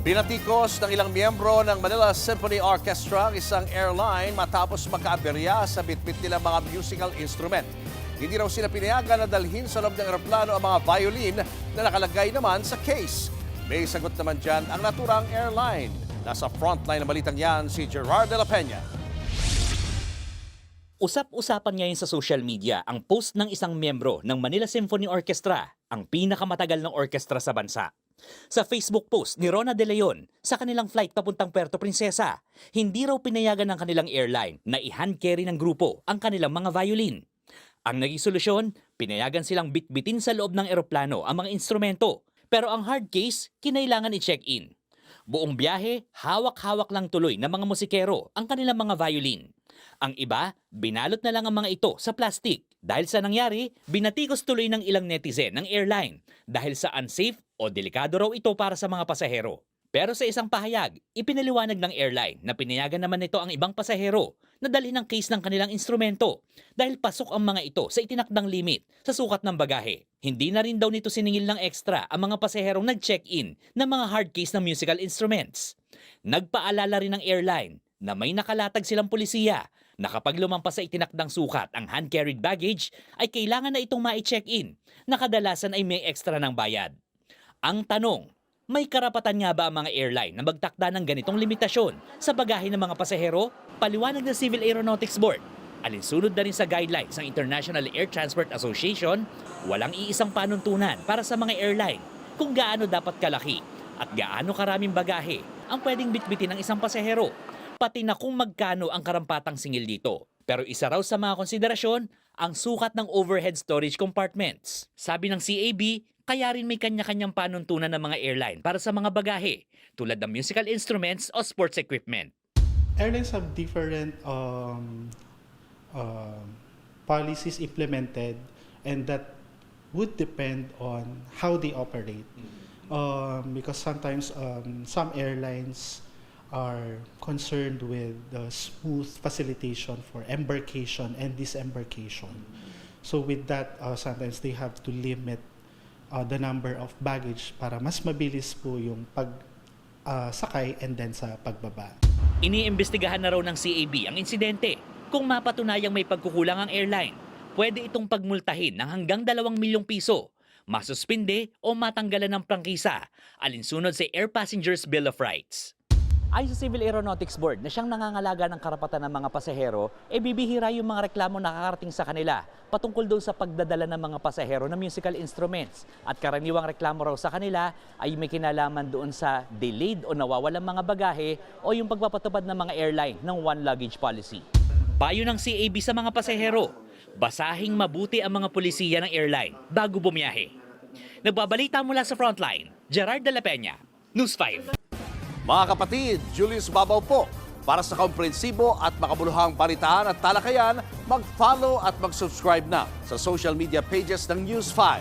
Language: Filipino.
Binatikos ng ilang miyembro ng Manila Symphony Orchestra ang isang airline matapos magkaaberya sa bitbit nilang mga musical instrument. Hindi raw sila pinayagan na dalhin sa loob ng eroplano ang mga violin na nakalagay naman sa case. May sagot naman dyan ang naturang airline. Nasa frontline ng balitang yan si Gerard de la Peña. Usap-usapan ngayon sa social media ang post ng isang miyembro ng Manila Symphony Orchestra, ang pinakamatagal ng orkestra sa bansa. Sa Facebook post ni Rona De Leon sa kanilang flight papuntang Puerto Princesa, hindi raw pinayagan ng kanilang airline na i-hand carry ng grupo ang kanilang mga violin. Ang naging solusyon, pinayagan silang bitbitin sa loob ng eroplano ang mga instrumento, pero ang hard case, kinailangan i-check-in. Buong biyahe, hawak-hawak lang tuloy ng mga musikero ang kanilang mga violin. Ang iba, binalot na lang ang mga ito sa plastic. Dahil sa nangyari, binatikos tuloy ng ilang netizen ng airline dahil sa unsafe o delikado raw ito para sa mga pasahero. Pero sa isang pahayag, ipinaliwanag ng airline na pinayagan naman nito ang ibang pasahero na dalhin ang case ng kanilang instrumento dahil pasok ang mga ito sa itinakdang limit sa sukat ng bagahe. Hindi na rin daw nito siningil ng extra ang mga pasaherong nag-check-in ng mga hard case ng musical instruments. Nagpaalala rin ng airline na may nakalatag silang pulisiya na kapag lumampas sa itinakdang sukat ang hand-carried baggage ay kailangan na itong ma-check-in na kadalasan ay may extra ng bayad. Ang tanong, may karapatan nga ba ang mga airline na magtakda ng ganitong limitasyon sa bagahe ng mga pasahero? Paliwanag ng Civil Aeronautics Board. Alinsunod na rin sa guidelines ng International Air Transport Association, walang iisang panuntunan para sa mga airline kung gaano dapat kalaki at gaano karaming bagahe ang pwedeng bitbitin ng isang pasahero, pati na kung magkano ang karampatang singil dito. Pero isa raw sa mga konsiderasyon, ang sukat ng overhead storage compartments. Sabi ng CAB, kaya rin may kanya-kanyang panuntunan ng mga airline para sa mga bagahe, tulad ng musical instruments o sports equipment. Airlines have different policies implemented, and that would depend on how they operate. Because sometimes some airlines are concerned with the smooth facilitation for embarkation and disembarkation. So with that, sometimes they have to limit the number of baggage para mas mabilis po yung pagsakay and then sa pagbaba. Iniimbestigahan na raw ng CAB ang insidente. Kung mapatunayang may pagkukulang ang airline, pwede itong pagmultahin ng hanggang 2 milyong piso, masuspinde o matanggalan ng prangkisa, alinsunod sa Air Passengers Bill of Rights. Ayon sa Civil Aeronautics Board na siyang nangangalaga ng karapatan ng mga pasahero, bibihira yung mga reklamo nakakarating sa kanila patungkol doon sa pagdadala ng mga pasahero ng musical instruments. At karaniwang reklamo raw sa kanila ay may kinalaman doon sa delayed o nawawalang mga bagahe o yung pagpapatupad ng mga airline ng one luggage policy. Payo ng CAB sa mga pasahero, basahing mabuti ang mga pulisiya ng airline bago bumiyahe. Nagbabalita mula sa Frontline, Gerard de la Peña, News 5. Mga kapatid, Julius Babaw po. Para sa komprehensibo at makabuluhang balitaan at talakayan, mag-follow at mag-subscribe na sa social media pages ng News 5.